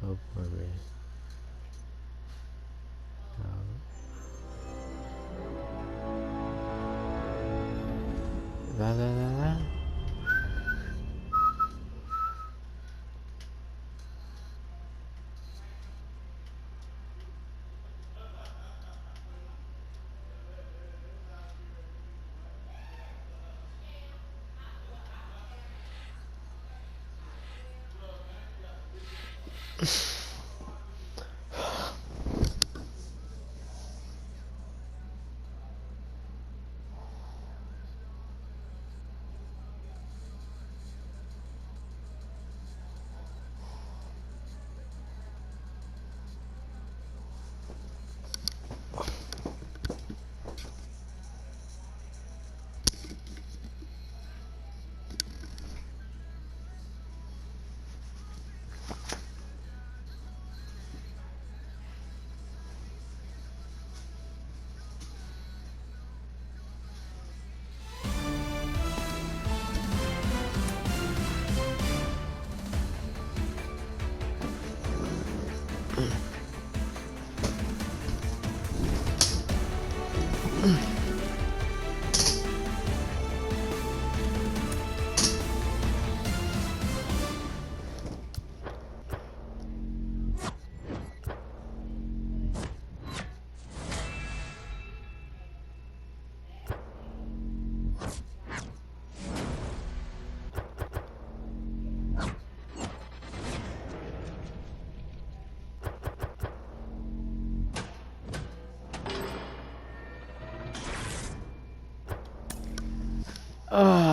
Oh, poor man. La la la la. Oh.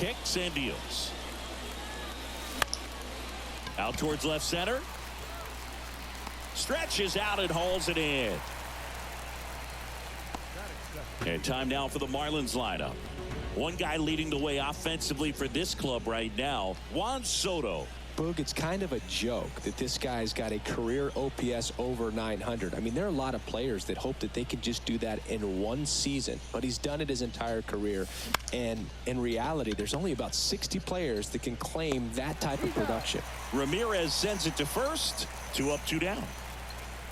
Kicks and deals. Out towards left center. Stretches out and hauls it in. And time now for the Marlins lineup. One guy leading the way offensively for this club right now, Juan Soto. Boog, it's kind of a joke that this guy's got a career OPS over 900. I mean, there are a lot of players that hope that they can just do that in one season, but he's done it his entire career. And in reality, there's only about 60 players that can claim that type of production. Ramirez sends it to first. 2 up, 2 down.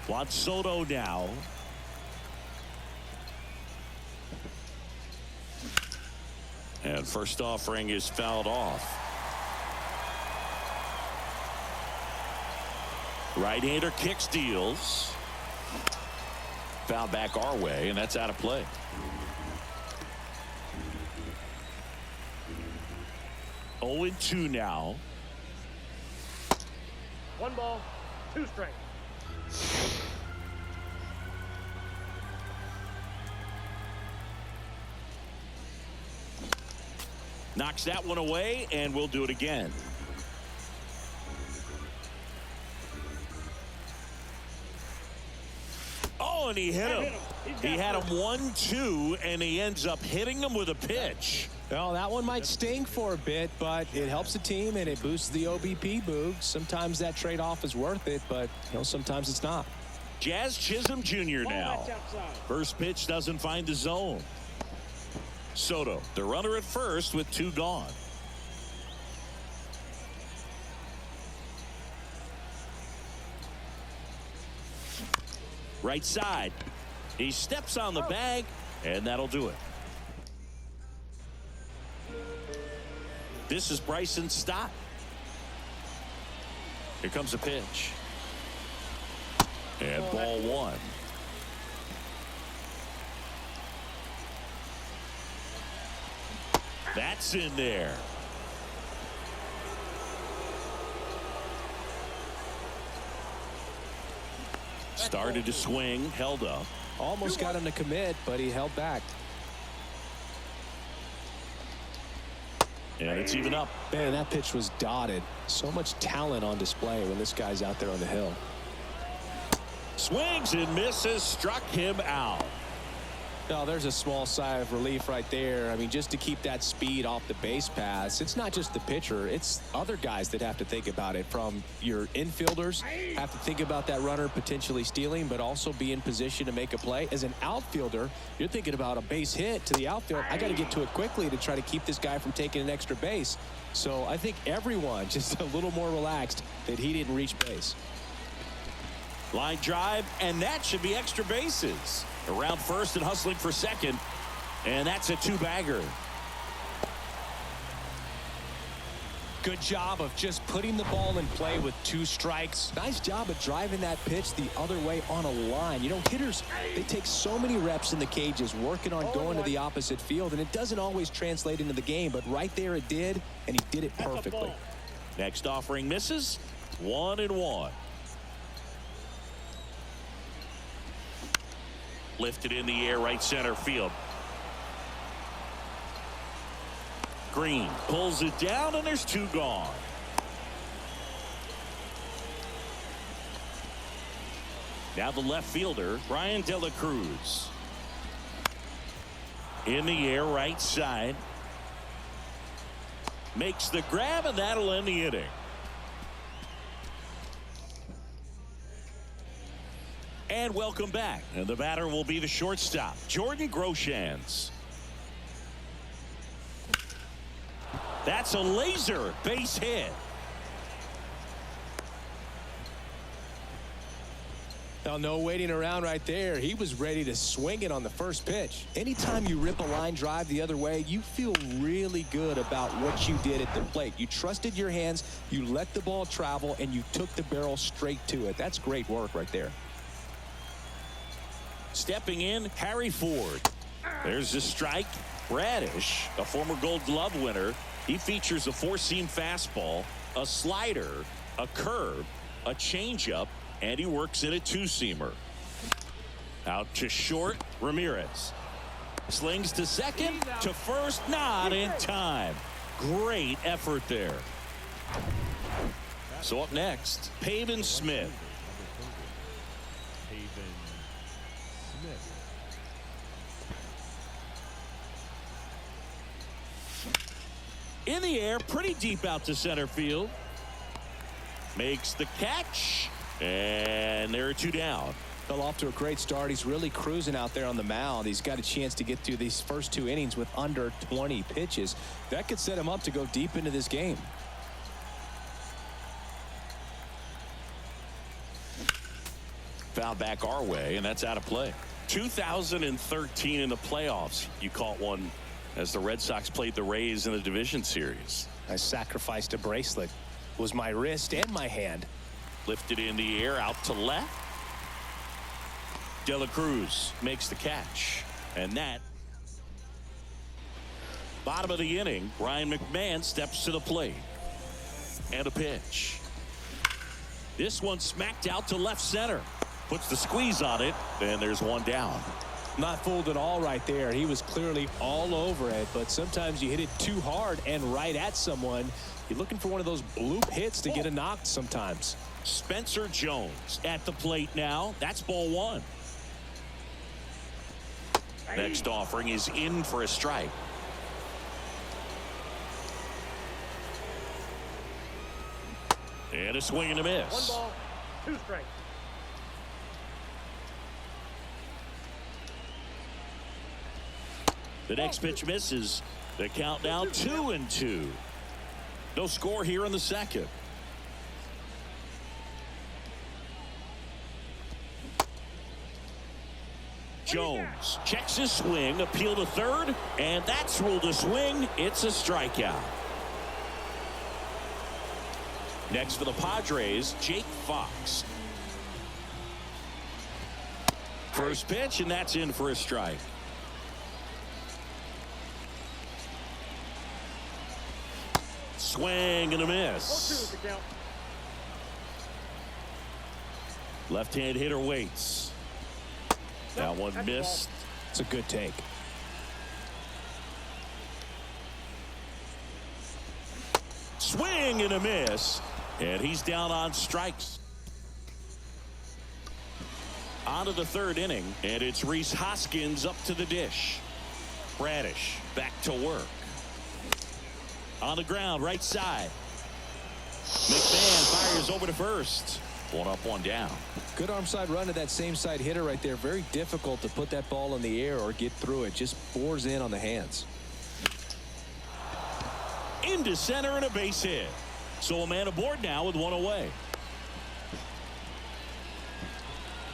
Juan Soto now And first offering is fouled off. Right-hander kick steals. Foul back our way, and that's out of play. Oh and 2 now. 1 ball, 2 strikes. Knocks that one away, and we'll do it again. Oh, and he hit him. He had him 1-2, and he ends up hitting him with a pitch. Well, that one might sting for a bit, but it helps the team and it boosts the OBP boog. Sometimes that trade-off is worth it, but sometimes it's not. Jazz Chisholm Jr. now. First pitch doesn't find the zone. Soto, the runner at first with 2 gone. Right side. He steps on the bag, and that'll do it. This is Bryson Stott. Here comes a pitch. And ball 1. That's in there. Started to swing, held up. Almost got him to commit, but he held back. And it's even up. Man, that pitch was dotted. So much talent on display when this guy's out there on the hill. Swings and misses, struck him out. Now, there's a small sigh of relief right there. I mean, just to keep that speed off the base paths, it's not just the pitcher, it's other guys that have to think about it. From your infielders have to think about that runner potentially stealing, but also be in position to make a play. As an outfielder, you're thinking about a base hit to the outfield. I got to get to it quickly to try to keep this guy from taking an extra base. So I think everyone just a little more relaxed that he didn't reach base. Line drive, and that should be extra bases. Around first and hustling for second, and that's a 2-bagger. Good job of just putting the ball in play with 2 strikes. Nice job of driving that pitch the other way on a line. Hitters, they take so many reps in the cages working on going to the opposite field, and it doesn't always translate into the game, but right there it did, and he did it perfectly. Next offering misses. 1-1. Lifted in the air, right center field. Green pulls it down, and there's 2 gone. Now the left fielder, Brian De La Cruz. In the air, right side. Makes the grab, and that'll end the inning. And welcome back. And the batter will be the shortstop, Jordan Groshans. That's a laser base hit. Now, no waiting around right there. He was ready to swing it on the first pitch. Anytime you rip a line drive the other way, you feel really good about what you did at the plate. You trusted your hands, you let the ball travel, and you took the barrel straight to it. That's great work right there. Stepping in, Harry Ford. There's the strike. Bradish, a former Gold Glove winner. He features a 4-seam fastball, a slider, a curve, a changeup, and he works in a 2-seamer. Out to short, Ramirez. Slings to second, to first, not in time. Great effort there. So up next, Pavin Smith. In the air, pretty deep out to center field. Makes the catch, and there are 2 down. Fell off to a great start. He's really cruising out there on the mound. He's got a chance to get through these first 2 innings with under 20 pitches. That could set him up to go deep into this game. Foul back our way, and that's out of play. 2013 in the playoffs, you caught one as the Red Sox played the Rays in the division series. I sacrificed a bracelet. It was my wrist and my hand. Lifted in the air out to left. De La Cruz makes the catch. And that. Bottom of the inning, Ryan McMahon steps to the plate. And a pitch. This one smacked out to left center. Puts the squeeze on it, and there's one down. Not fooled at all right there. He was clearly all over it, but sometimes you hit it too hard and right at someone. You're looking for one of those bloop hits to get a knock sometimes. Spencer Jones at the plate now. That's ball one. Next offering is in for a strike. And a swing and a miss. 1 ball, 2 strikes. The next pitch misses. The count now 2-2. No score here in the second. Jones checks his swing, appeal to third, and that's ruled a swing. It's a strikeout. Next for the Padres, Jake Fox. First pitch, and that's in for a strike. Swing and a miss. 0-2 the count. Left-hand hitter waits. That one missed. It's a good take. Swing and a miss. And he's down on strikes. On to the third inning. And it's Rhys Hoskins up to the dish. Bradish back to work. On the ground, right side. McMahon fires over to first. 1 up, 1 down. Good arm side run to that same side hitter right there. Very difficult to put that ball in the air or get through it. Just bores in on the hands. Into center and a base hit. So a man aboard now with 1 away.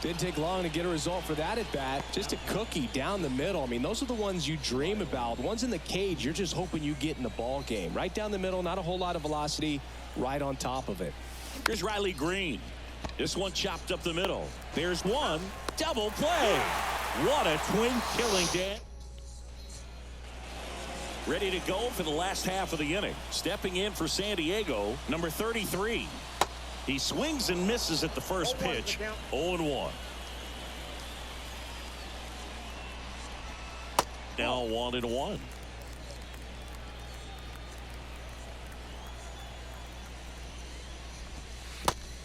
Didn't take long to get a result for that at bat. Just a cookie down the middle. I mean, those are the ones you dream about. Ones in the cage, you're just hoping you get in the ball game. Right down the middle, not a whole lot of velocity, right on top of it. Here's Riley Green. This one chopped up the middle. There's one. Double play. What a twin killing, Dan. Ready to go for the last half of the inning. Stepping in for San Diego, number 33. He swings and misses at the first pitch. 0-1. Now 1-1.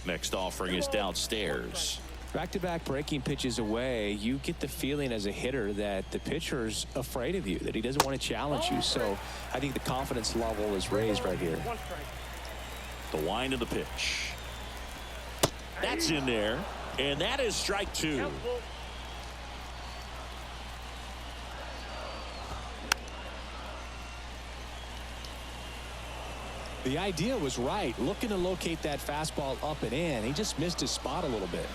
Next offering is downstairs. Back-to-back breaking pitches away, you get the feeling as a hitter that the pitcher's afraid of you, that he doesn't want to challenge you. So I think the confidence level is raised right here. The wind of the pitch. That's in there, and that is strike 2. The idea was right, looking to locate that fastball up and in. He just missed his spot a little bit.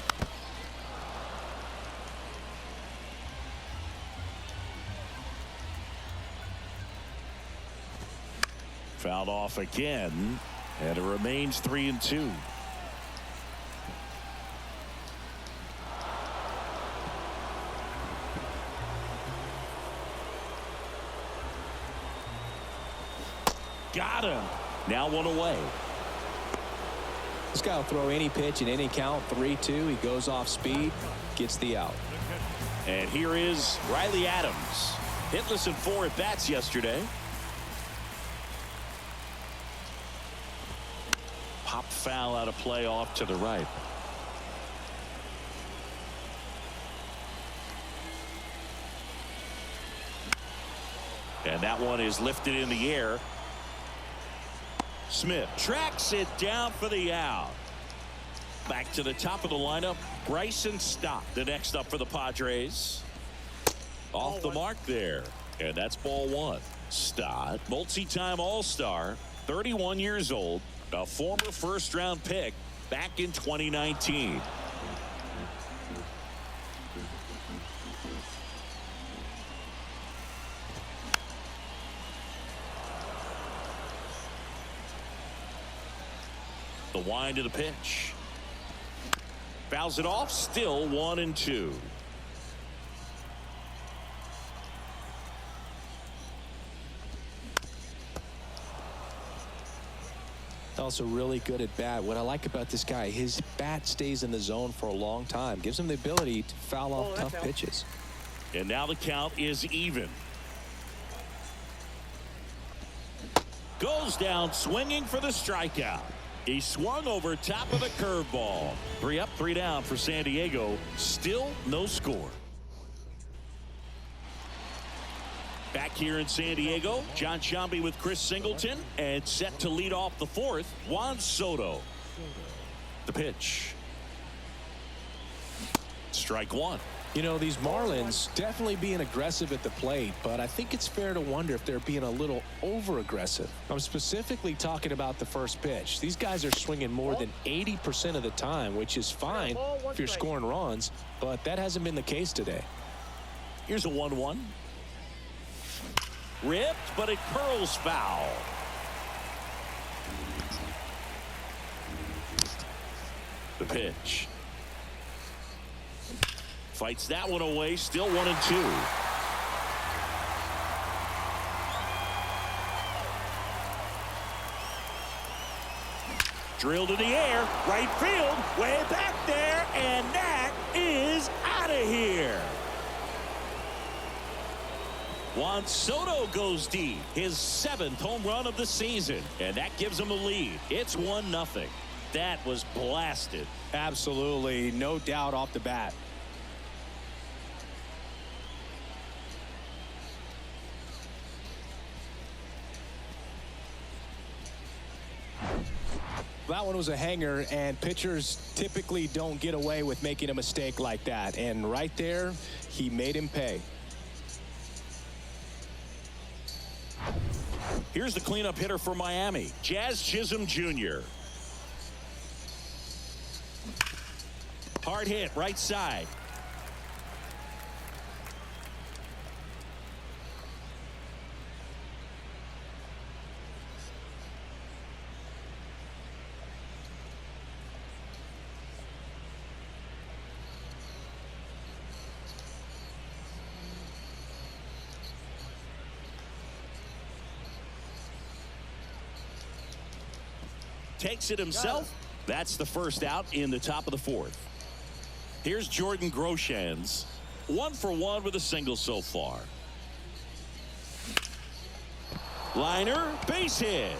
Fouled off again, and it remains 3-2. Got him. Now 1 away. This guy will throw any pitch in any count. 3-2. He goes off speed, gets the out. And here is Riley Adams. Hitless in 4 at bats yesterday. Pop foul out of play off to the right. And that one is lifted in the air. Smith tracks it down for the out. Back to the top of the lineup, Bryson Stott, the next up for the Padres. Off the mark there, and that's ball 1. Stott, multi-time All-Star, 31 years old, a former first-round pick back in 2019. wind of the pitch. Fouls it off. Still 1-2. Also really good at bat. What I like about this guy, his bat stays in the zone for a long time. Gives him the ability to foul off tough pitches. And now the count is even. Goes down swinging for the strikeout. He swung over top of the curveball. 3 up, 3 down for San Diego. Still no score. Back here in San Diego, John Sciambi with Chris Singleton, and set to lead off the 4th, Juan Soto. The pitch. Strike 1. You know, these Marlins definitely being aggressive at the plate, but I think it's fair to wonder if they're being a little over-aggressive. I'm specifically talking about the first pitch. These guys are swinging more than 80% of the time, which is fine if you're scoring runs, but that hasn't been the case today. Here's a 1-1. Ripped, but it curls foul. The pitch. Fights that one away. Still 1-2. Drilled in the air. Right field. Way back there. And that is out of here. Juan Soto goes deep. His 7th home run of the season. And that gives him a lead. It's 1-0. That was blasted. Absolutely. No doubt off the bat. That one was a hanger, and pitchers typically don't get away with making a mistake like that. And right there, he made him pay. Here's the cleanup hitter for Miami, Jazz Chisholm Jr. Hard hit, right side. Takes it himself. That's the first out in the top of the 4th. Here's Jordan Groshans. 1 for 1 with a single so far. Liner, base hit.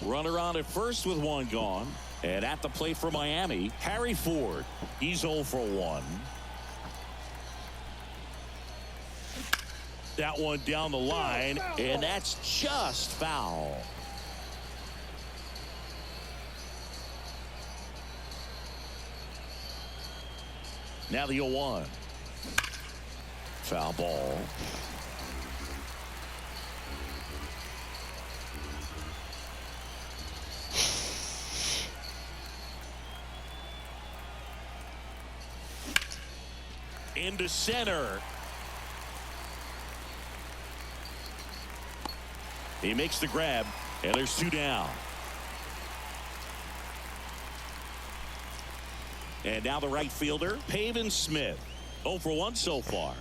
Runner on at first with 1 gone. And at the plate for Miami, Harry Ford. He's 0 for 1. That one down the line, and that's just foul. Now the 0-1. Foul ball. Into center. He makes the grab, and there's 2 down. And now the right fielder, Pavin Smith. 0 for 1 so far.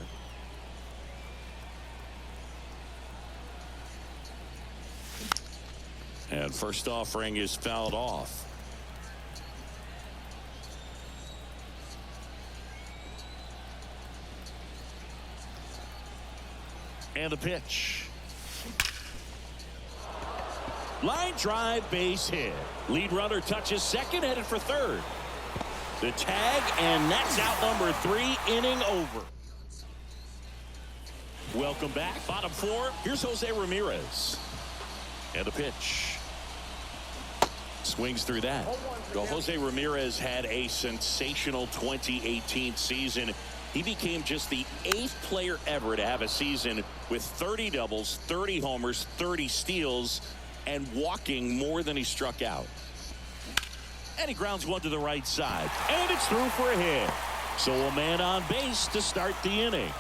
And first offering is fouled off. And the pitch. Line drive, base hit. Lead runner touches second, headed for third. The tag, and that's out number 3, inning over. Welcome back. Bottom 4. Here's Jose Ramirez. And the pitch. Swings through that. Well, Jose Ramirez had a sensational 2018 season. He became just the 8th player ever to have a season with 30 doubles, 30 homers, 30 steals, and walking more than he struck out. And he grounds one to the right side. And it's through for a hit. So a man on base to start the inning.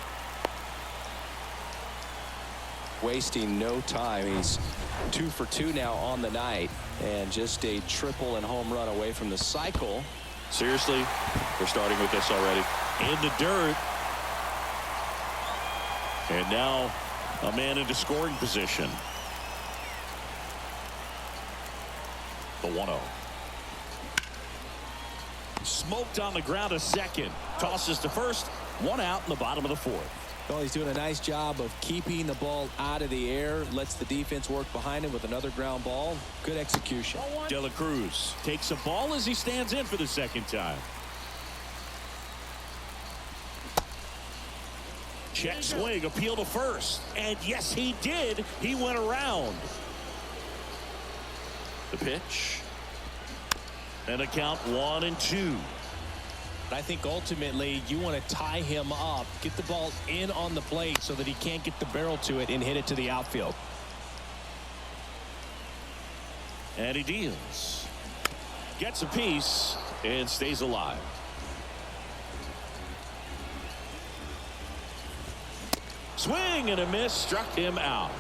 Wasting no time. He's 2 for 2 now on the night, and just a triple and home run away from the cycle. Seriously, we're starting with this already. In the dirt. And now a man into scoring position. The 1-0. Smoked on the ground a second. Tosses to first. 1 out in the bottom of the 4th. Well, he's doing a nice job of keeping the ball out of the air. Lets the defense work behind him with another ground ball. Good execution. De La Cruz takes a ball as he stands in for the second time. Check swing, appeal to first. And yes, he did. He went around. The pitch. And a count 1-2. I think ultimately you want to tie him up, get the ball in on the plate so that he can't get the barrel to it and hit it to the outfield. And he deals. Gets a piece and stays alive. Swing and a miss, struck him out.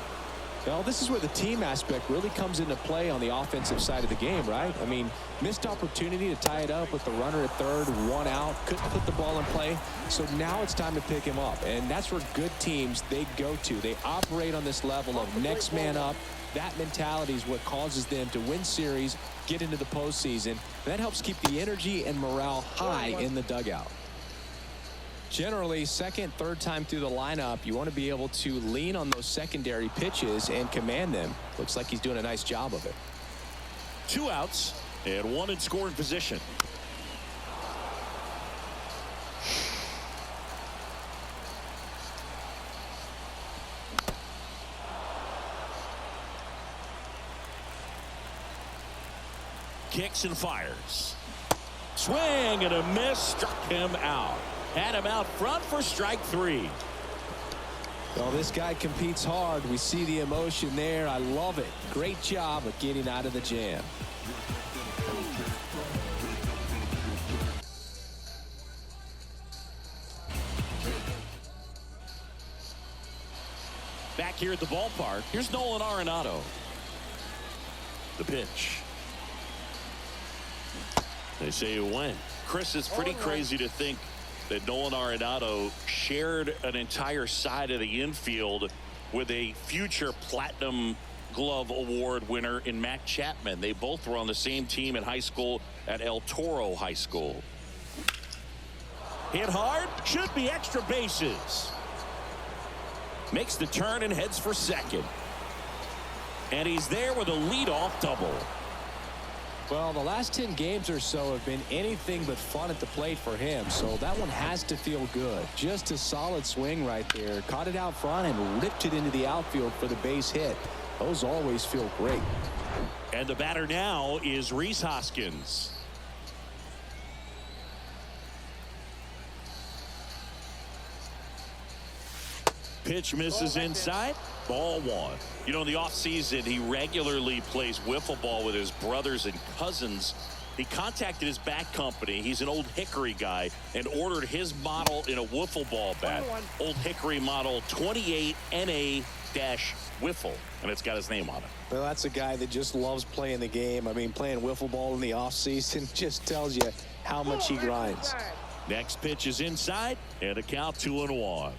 Well, this is where the team aspect really comes into play on the offensive side of the game, right? I mean, missed opportunity to tie it up with the runner at third, 1 out, couldn't put the ball in play. So now it's time to pick him up, and that's where good teams, they go to. They operate on this level of next man up. That mentality is what causes them to win series, get into the postseason. That helps keep the energy and morale high in the dugout. Generally, second, third time through the lineup, you want to be able to lean on those secondary pitches and command them. Looks like he's doing a nice job of it. 2 outs and 1 in scoring position. Kicks and fires. Swing and a miss, struck him out. Had him out front for strike 3. Well, this guy competes hard. We see the emotion there. I love it. Great job of getting out of the jam. Back here at the ballpark, here's Nolan Arenado. The pitch. They say it went. Chris, it's pretty crazy to think that Nolan Arenado shared an entire side of the infield with a future Platinum Glove Award winner in Matt Chapman. They both were on the same team in high school at El Toro High School. Hit hard, should be extra bases. Makes the turn and heads for second. And he's there with a leadoff double. Well, the last 10 games or so have been anything but fun at the plate for him, so that one has to feel good. Just a solid swing right there. Caught it out front and ripped it into the outfield for the base hit. Those always feel great. And the batter now is Rhys Hoskins. Pitch misses inside. Ball 1. You know, in the offseason, he regularly plays wiffle ball with his brothers and cousins. He contacted his bat company. He's an Old Hickory guy and ordered his model in a wiffle ball bat. Old Hickory model 28 NA-wiffle. And it's got his name on it. Well, that's a guy that just loves playing the game. I mean, playing wiffle ball in the offseason just tells you how much he grinds. Next pitch is inside, and a count 2-1.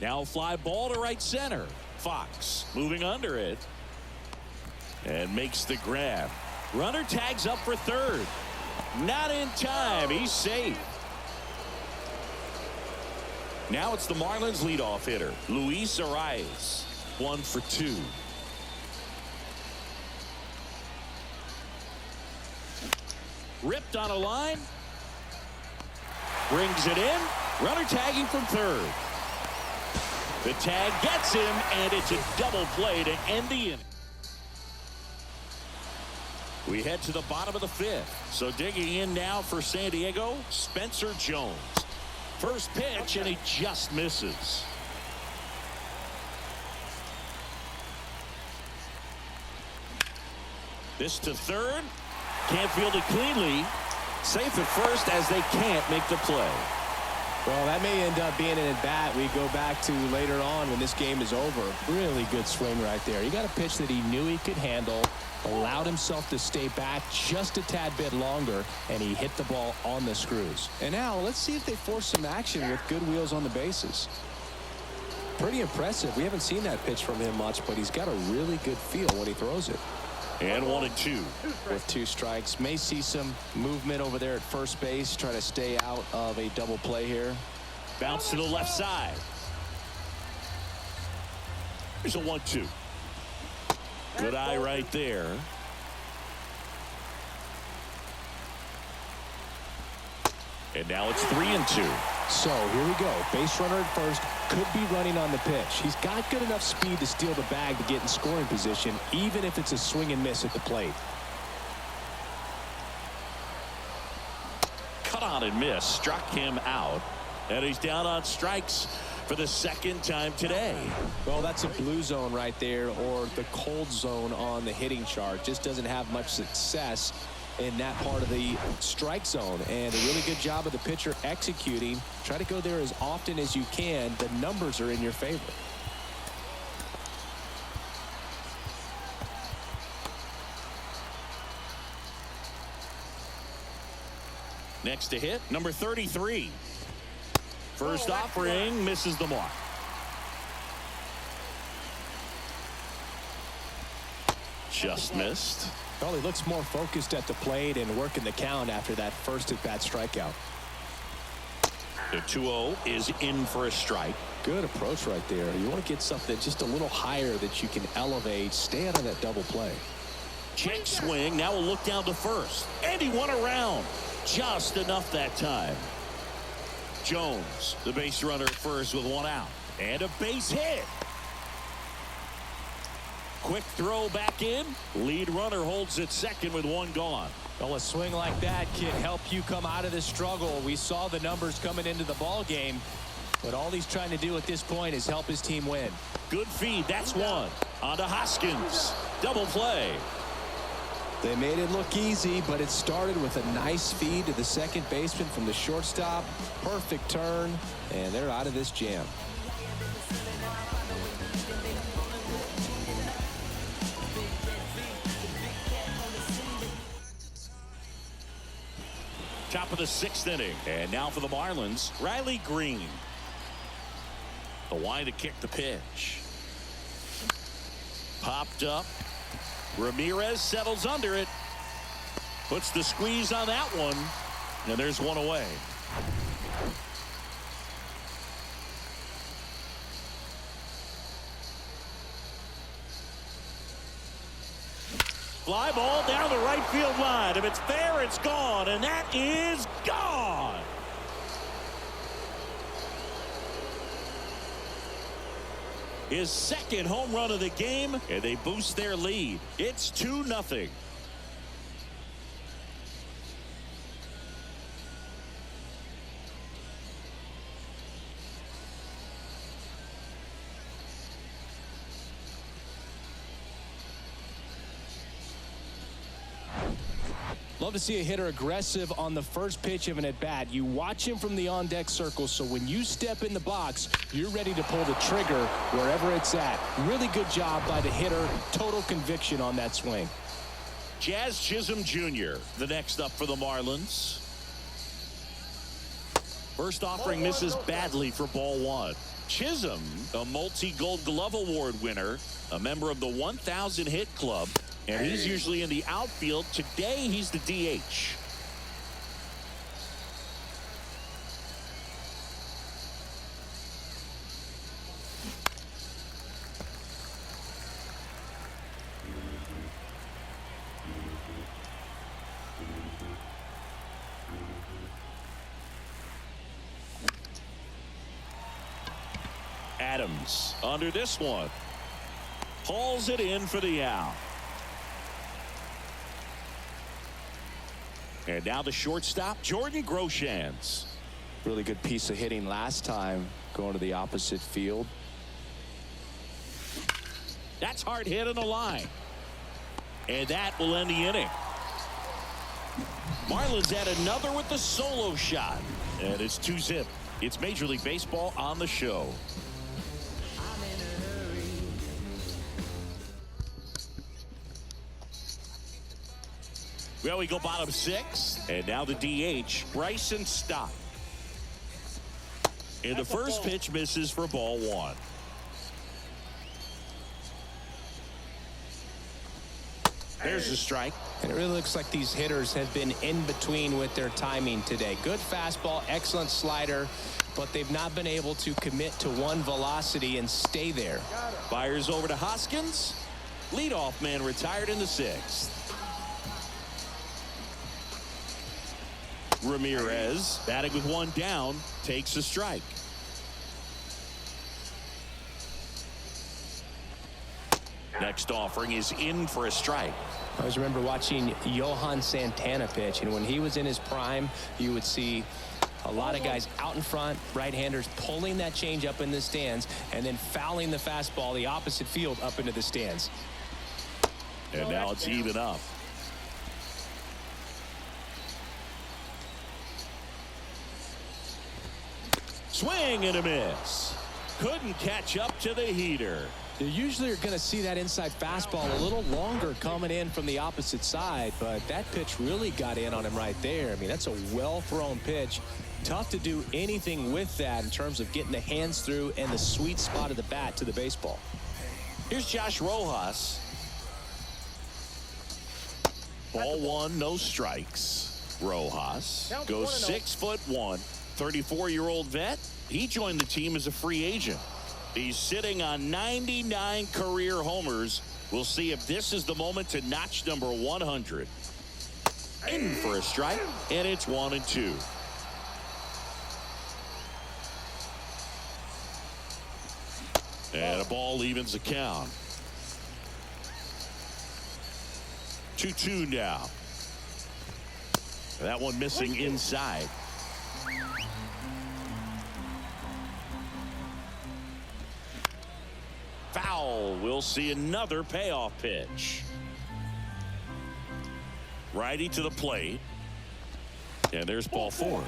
Now fly ball to right center. Fox moving under it and makes the grab. Runner tags up for third. Not in time. He's safe. Now it's the Marlins leadoff hitter, Luis Arias. 1 for 2. Ripped on a line. Brings it in. Runner tagging from third. The tag gets him, and it's a double play to end the inning. We head to the bottom of the 5th. So digging in now for San Diego, Spencer Jones. First pitch, and he just misses. This to third. Can't field it cleanly. Safe at first as they can't make the play. Well, that may end up being an at-bat we go back to later on when this game is over. Really good swing right there. He got a pitch that he knew he could handle, allowed himself to stay back just a tad bit longer, and he hit the ball on the screws. And now let's see if they force some action with good wheels on the bases. Pretty impressive. We haven't seen that pitch from him much, but he's got a really good feel when he throws it. And 1-2. With 2 strikes. May see some movement over there at first base. Try to stay out of a double play here. Bounce to the left side. Here's a 1-2. Good eye right there. And now it's 3-2. So here we go. Base runner at first. Could be running on the pitch. He's got good enough speed to steal the bag to get in scoring position, even if it's a swing and miss at the plate. Cut on and miss. Struck him out. And he's down on strikes for the second time today. Well, that's a blue zone right there, or the cold zone on the hitting chart. Just doesn't have much success in that part of the strike zone, and a really good job of the pitcher executing. Try to go there as often as you can. The numbers are in your favor. Next to hit, number 33. First offering misses the mark. Just missed. Well, he looks more focused at the plate and working the count after that first at-bat strikeout. The 2-0 is in for a strike. Good approach right there. You want to get something just a little higher that you can elevate. Stay out of that double play. Check swing. Now we'll look down to first. And he won around. Just enough that time. Jones, the base runner at first with 1 out. And a base hit. Quick throw back in. Lead runner holds at second with 1 gone. Well, a swing like that can help you come out of this struggle. We saw the numbers coming into the ball game, but all he's trying to do at this point is help his team win. Good feed. That's 1. On to Hoskins. Double play. They made it look easy, but it started with a nice feed to the second baseman from the shortstop. Perfect turn, and they're out of this jam. Top of the 6th inning. And now for the Marlins, Riley Green. The wind to kick the pitch. Popped up. Ramirez settles under it. Puts the squeeze on that one. And there's 1 away. Fly ball down the right field line. If it's fair, it's gone. And that is gone. His second home run of the game, and they boost their lead. It's 2-0. Love to see a hitter aggressive on the first pitch of an at-bat. You watch him from the on-deck circle, so when you step in the box, you're ready to pull the trigger wherever it's at. Really good job by the hitter. Total conviction on that swing. Jazz Chisholm Jr., the next up for the Marlins. First offering misses badly for ball 1. Chisholm, a multi-Gold Glove Award winner, a member of the 1,000 hit club, and he's usually in the outfield. Today, he's the DH. Adams under this one. Hauls it in for the out. And now the shortstop, Jordan Groshans. Really good piece of hitting last time, going to the opposite field. That's hard hit on the line. And that will end the inning. Marlins add another with the solo shot. And it's 2-zip. It's Major League Baseball on the show. Well, we go bottom 6. And now the DH, Bryson Stott. And the first pitch misses for ball 1. There's a strike. And it really looks like these hitters have been in between with their timing today. Good fastball, excellent slider, but they've not been able to commit to one velocity and stay there. Fires over to Hoskins. Leadoff man retired in the 6th. Ramirez, batting with 1 down, takes a strike. Next offering is in for a strike. I always remember watching Johan Santana pitch, and when he was in his prime, you would see a lot of guys out in front, right-handers pulling that change up in the stands and then fouling the fastball the opposite field up into the stands. And now it's even up. Swing and a miss. Couldn't catch up to the heater. You usually are going to see that inside fastball a little longer coming in from the opposite side, but that pitch really got in on him right there. I mean, that's a well-thrown pitch. Tough to do anything with that in terms of getting the hands through and the sweet spot of the bat to the baseball. Here's Josh Rojas. Ball 1, no strikes. Rojas goes 6'1", 34-year-old vet. He joined the team as a free agent. He's sitting on 99 career homers. We'll see if this is the moment to notch number 100. In for a strike, and it's 1-2. And a ball evens the count. 2-2 now. That one missing inside. Foul. We'll see another payoff pitch. Righty to the plate. And there's ball 4.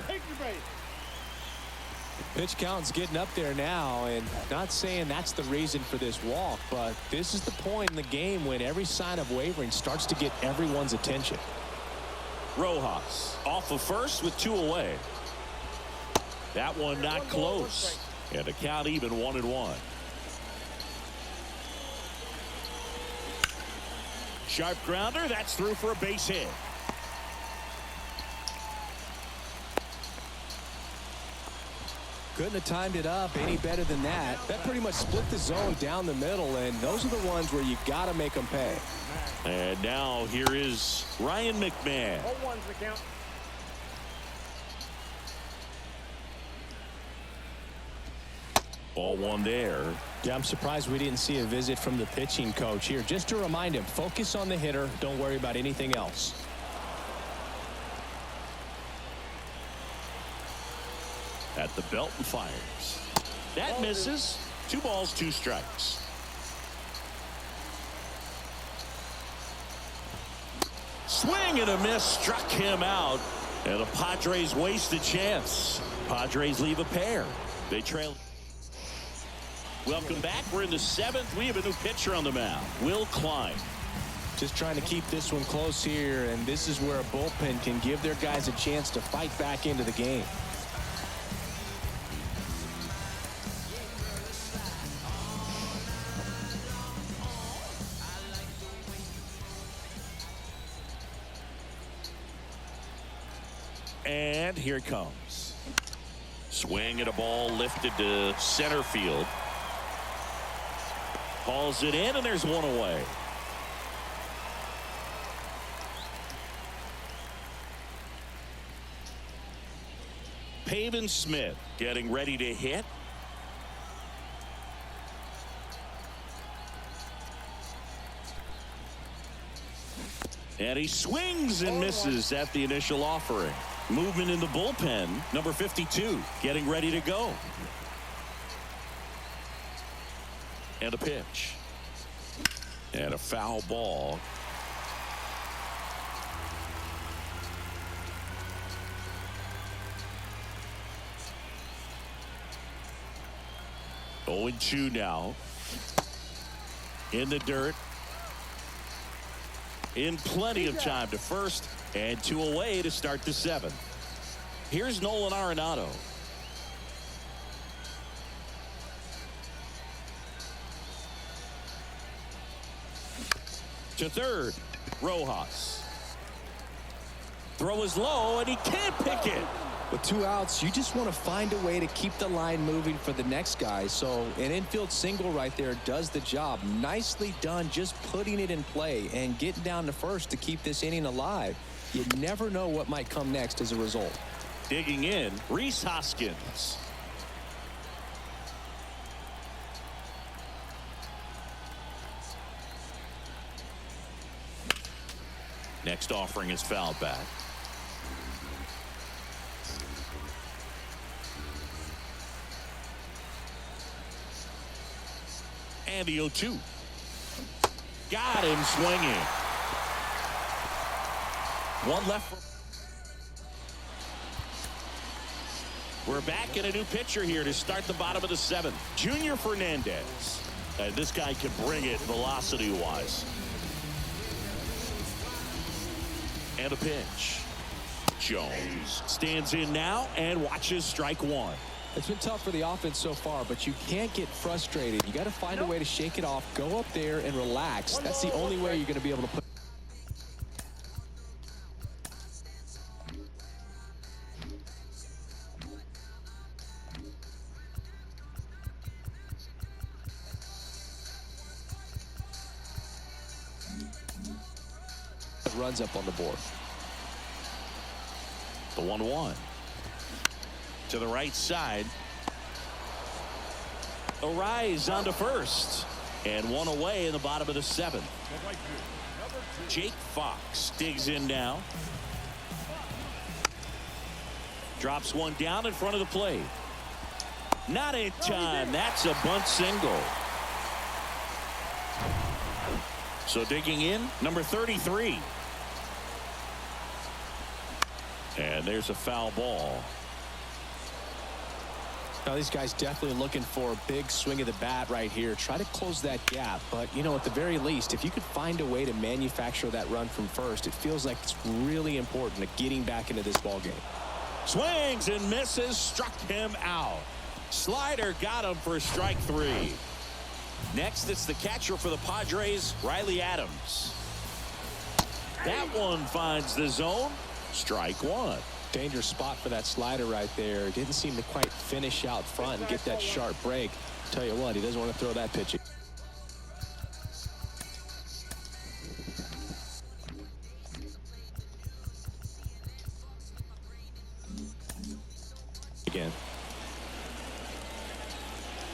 Pitch count's getting up there now, and not saying that's the reason for this walk, but this is the point in the game when every sign of wavering starts to get everyone's attention. Rojas off of first with 2 away. That one not close. And the count even 1-1. Sharp grounder. That's through for a base hit. Couldn't have timed it up any better than that. That pretty much split the zone down the middle, and those are the ones where you got to make them pay. And now here is Ryan McMahon. 0-1's the count. Ball 1 there. Yeah, I'm surprised we didn't see a visit from the pitching coach here, just to remind him, focus on the hitter, don't worry about anything else. At the belt and fires. That misses. 2 balls, 2 strikes. Swing and a miss struck him out. And the Padres waste a chance. Padres leave a pair. They trail. Welcome back. We're in the 7th. We have a new pitcher on the mound, Will Klein. Just trying to keep this one close here, and this is where a bullpen can give their guys a chance to fight back into the game. And here it comes. Swing at a ball lifted to center field. Hauls it in, and there's 1 away. Pavin Smith getting ready to hit. And he swings and misses at the initial offering. Movement in the bullpen. Number 52 getting ready to go. And a pitch. And a foul ball. 0-2 now. In the dirt. In plenty of time to first, and 2 away to start the 7th. Here's Nolan Arenado. To third, Rojas. Throw is low, and he can't pick it. With 2 outs, you just want to find a way to keep the line moving for the next guy. So an infield single right there does the job. Nicely done, just putting it in play and getting down to first to keep this inning alive. You never know what might come next as a result. Digging in, Rhys Hoskins. Next offering is fouled back. And the 0-2. Got him swinging. One left. We're back in a new pitcher here to start the bottom of the 7th. Junior Fernandez. This guy can bring it velocity-wise. And a pitch. Jones stands in now and watches strike 1. It's been tough for the offense so far, but you can't get frustrated. You got to find a way to shake it off, go up there and relax. That's the only way you're going to be able to put. Runs up on the board. The 1-1. To the right side. A rise onto first. And 1 away in the bottom of the 7th. Jake Fox digs in now. Drops one down in front of the plate. Not in time. That's a bunt single. So digging in, number 33. And there's a foul ball. Now these guys definitely looking for a big swing of the bat right here. Try to close that gap. But, you know, at the very least, if you could find a way to manufacture that run from first, it feels like it's really important to getting back into this ball game. Swings and misses, struck him out. Slider got him for strike 3. Next, it's the catcher for the Padres, Riley Adams. That one finds the zone. Strike 1. Dangerous spot for that slider right there. Didn't seem to quite finish out front and get that sharp break. Tell you what, he doesn't want to throw that pitch. Again.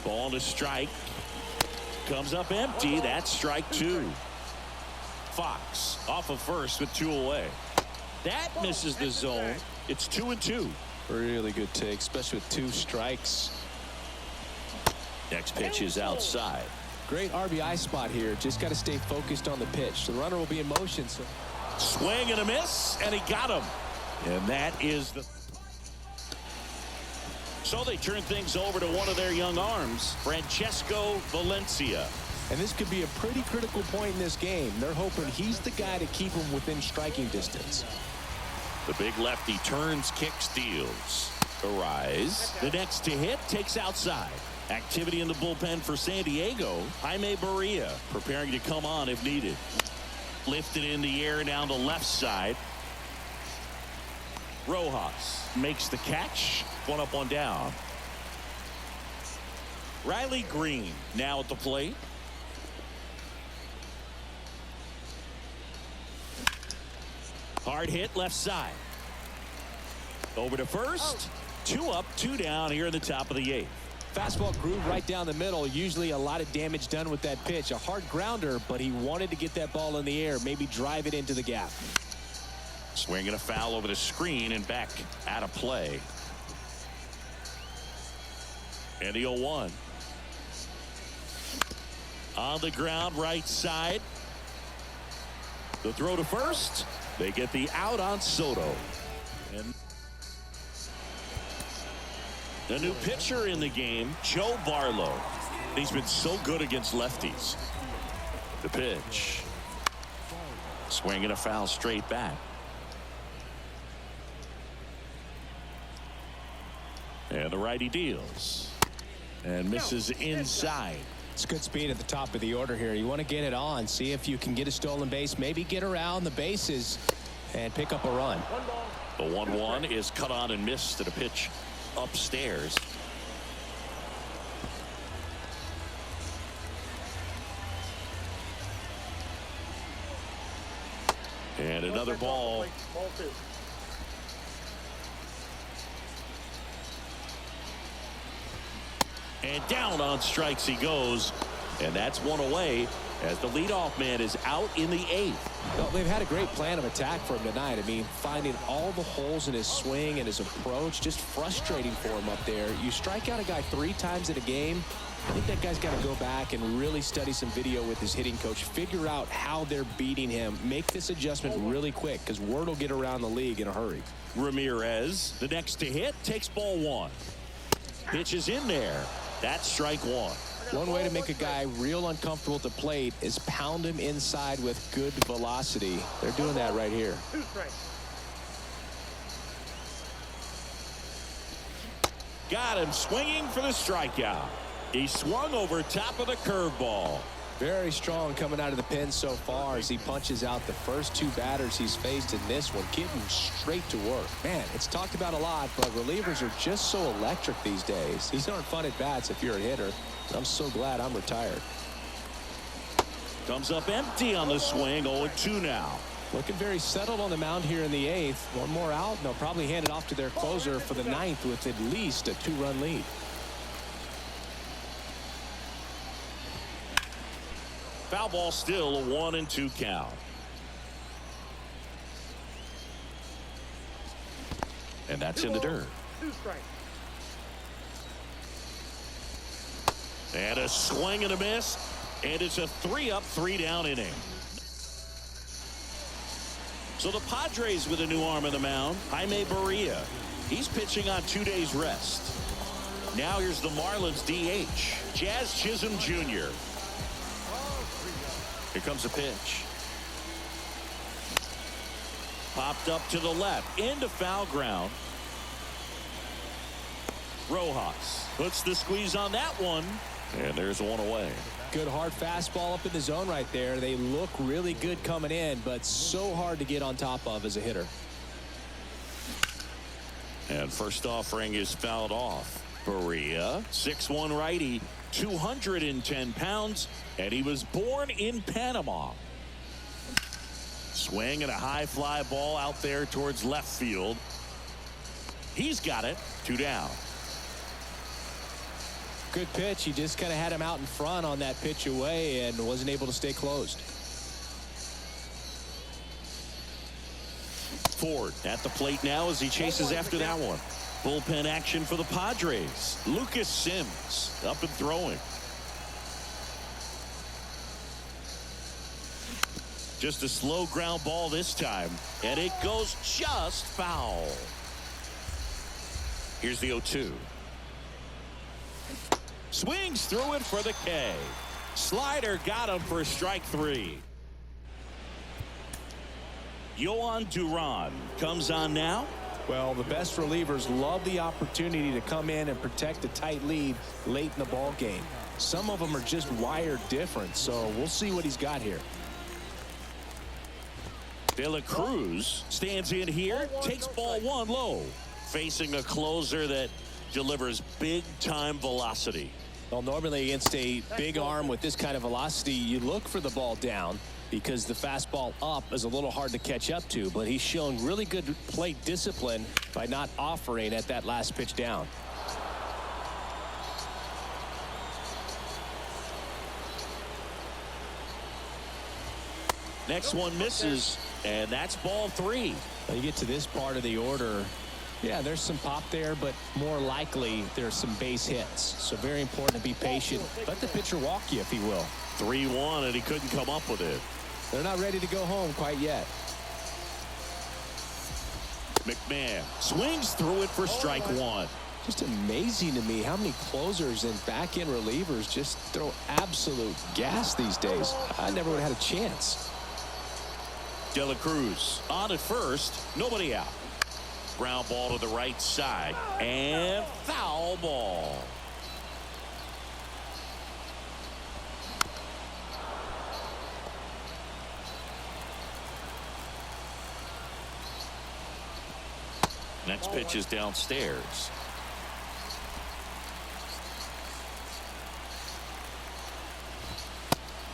Ball to strike. Comes up empty. That's strike 2. Fox off of first with 2 away. That misses the zone. It's 2-2. Really good take, especially with 2 strikes. Next pitch is outside. Great RBI spot here. Just got to stay focused on the pitch. The runner will be in motion. So. Swing and a miss, and he got him. And that is the. So they turn things over to one of their young arms, Francesco Valencia. And this could be a pretty critical point in this game. They're hoping he's the guy to keep him within striking distance. The big lefty turns, kicks, steals. A rise. The next to hit takes outside. Activity in the bullpen for San Diego. Jaime Barria preparing to come on if needed. Lifted in the air down the left side. Rojas makes the catch. 1 up, 1 down. Riley Green now at the plate. Hard hit left side. Over to first. 2 up, 2 down here in the top of the 8th. Fastball groove right down the middle. Usually a lot of damage done with that pitch. A hard grounder, but he wanted to get that ball in the air. Maybe drive it into the gap. Swinging a foul over the screen and back out of play. And the 0-1. On the ground right side. The throw to first. They get the out on Soto. And the new pitcher in the game, Joe Barlow. He's been so good against lefties. The pitch. Swing and a foul straight back. And the righty deals. And misses inside. It's good speed at the top of the order here. You want to get it on. See if you can get a stolen base. Maybe get around the bases and pick up a run. The 1-1 is cut on and missed at a pitch upstairs. And another ball. And down on strikes he goes. And that's one away as the leadoff man is out in the 8th. Well, they've had a great plan of attack for him tonight. I mean, finding all the holes in his swing and his approach, just frustrating for him up there. You strike out a guy 3 times in a game. I think that guy's got to go back and really study some video with his hitting coach. Figure out how they're beating him. Make this adjustment really quick because word will get around the league in a hurry. Ramirez, the next to hit, takes ball 1. Pitch is in there. That's strike 1. One way to make a guy real uncomfortable at the plate is pound him inside with good velocity. They're doing that right here. 2 strikes. Got him swinging for the strikeout. He swung over top of the curveball. Very strong coming out of the pen so far as he punches out the first 2 batters he's faced in this one, getting straight to work. Man, it's talked about a lot, but relievers are just so electric these days. These aren't fun at bats if you're a hitter. I'm so glad I'm retired. Comes up empty on the swing. 0-2 now. Looking very settled on the mound here in the 8th. One more out, and they'll probably hand it off to their closer for the 9th with at least a 2-run lead. Foul ball, still a 1-2 count. And that's in the dirt. 2 strikes. And a swing and a miss. And it's a 3-up, 3-down inning. So the Padres with a new arm on the mound, Jaime Barria. He's pitching on 2 days rest. Now here's the Marlins DH, Jazz Chisholm Jr. Here comes a pitch. Popped up to the left into foul ground. Rojas puts the squeeze on that one. And there's one away. Good hard fastball up in the zone right there. They look really good coming in, but so hard to get on top of as a hitter. And first offering is fouled off. Barria, 6'1" righty, 210 pounds, and he was born in Panama. Swing and a high fly ball out there towards left field. He's got it. 2 down. Good pitch. He just kind of had him out in front on that pitch away and wasn't able to stay closed. Ford at the plate now as he chases after that one. Bullpen action for the Padres. Lucas Sims up and throwing. Just a slow ground ball this time, and it goes just foul. Here's the 0-2. Swings through it for the K. Slider got him for strike 3. Yohan Duran comes on now. Well, the best relievers love the opportunity to come in and protect a tight lead late in the ball game. Some of them are just wired different, so we'll see what he's got here. De La Cruz stands in here, takes ball 1 low, facing a closer that delivers big-time velocity. Well, normally against a big arm with this kind of velocity, you look for the ball down because the fastball up is a little hard to catch up to, but he's shown really good plate discipline by not offering at that last pitch down. Next one misses, and that's ball 3. When you get to this part of the order, yeah, there's some pop there, but more likely there's some base hits. So very important to be patient. Let the pitcher walk you, if he will. 3-1, and he couldn't come up with it. They're not ready to go home quite yet. McMahon swings through it for strike 1. Just amazing to me how many closers and back-end relievers just throw absolute gas these days. I never would have had a chance. De La Cruz on at first, nobody out. Ground ball to the right side, and foul ball. Next pitch is downstairs.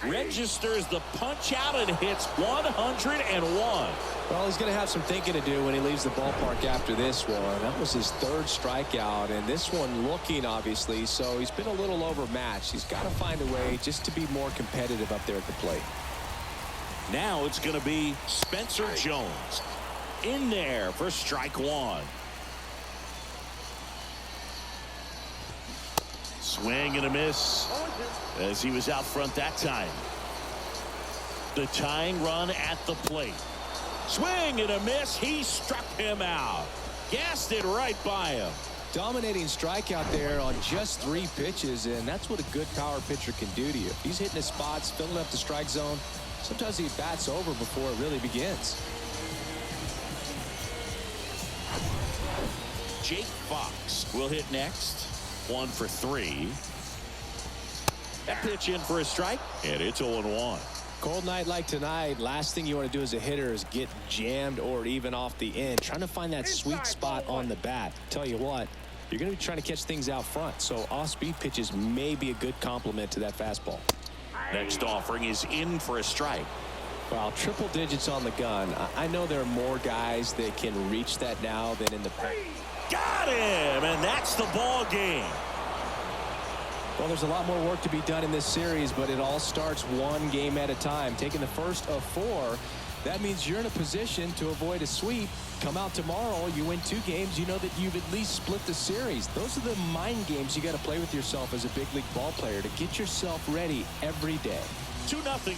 Registers the punch out and hits 101. Well, he's going to have some thinking to do when he leaves the ballpark after this one. That was his third strikeout, and this one looking, obviously, so he's been a little overmatched. He's got to find a way just to be more competitive up there at the plate. Now it's going to be Spencer Jones in there for strike one. Swing and a miss as he was out front that time. The tying run at the plate. Swing and a miss. He struck him out. Gassed it right by him. Dominating strikeout there on just 3 pitches, and that's what a good power pitcher can do to you. If he's hitting his spots, filling up the strike zone, sometimes he bats over before it really begins. Jake Fox will hit next. 1 for 3. That pitch in for a strike, and it's 0-1. Cold night like tonight, last thing you want to do as a hitter is get jammed or even off the end, trying to find that sweet spot on the bat. Tell you what, you're going to be trying to catch things out front, so off-speed pitches may be a good complement to that fastball. Next offering is in for a strike. Well, triple digits on the gun. I know there are more guys that can reach that now than in the past. Got him, and that's the ball game. Well, there's a lot more work to be done in this series, but it all starts one game at a time. Taking the first of 4, that means you're in a position to avoid a sweep. Come out tomorrow, you win 2 games, you know that you've at least split the series. Those are the mind games you got to play with yourself as a big league ball player to get yourself ready every day. 2-0.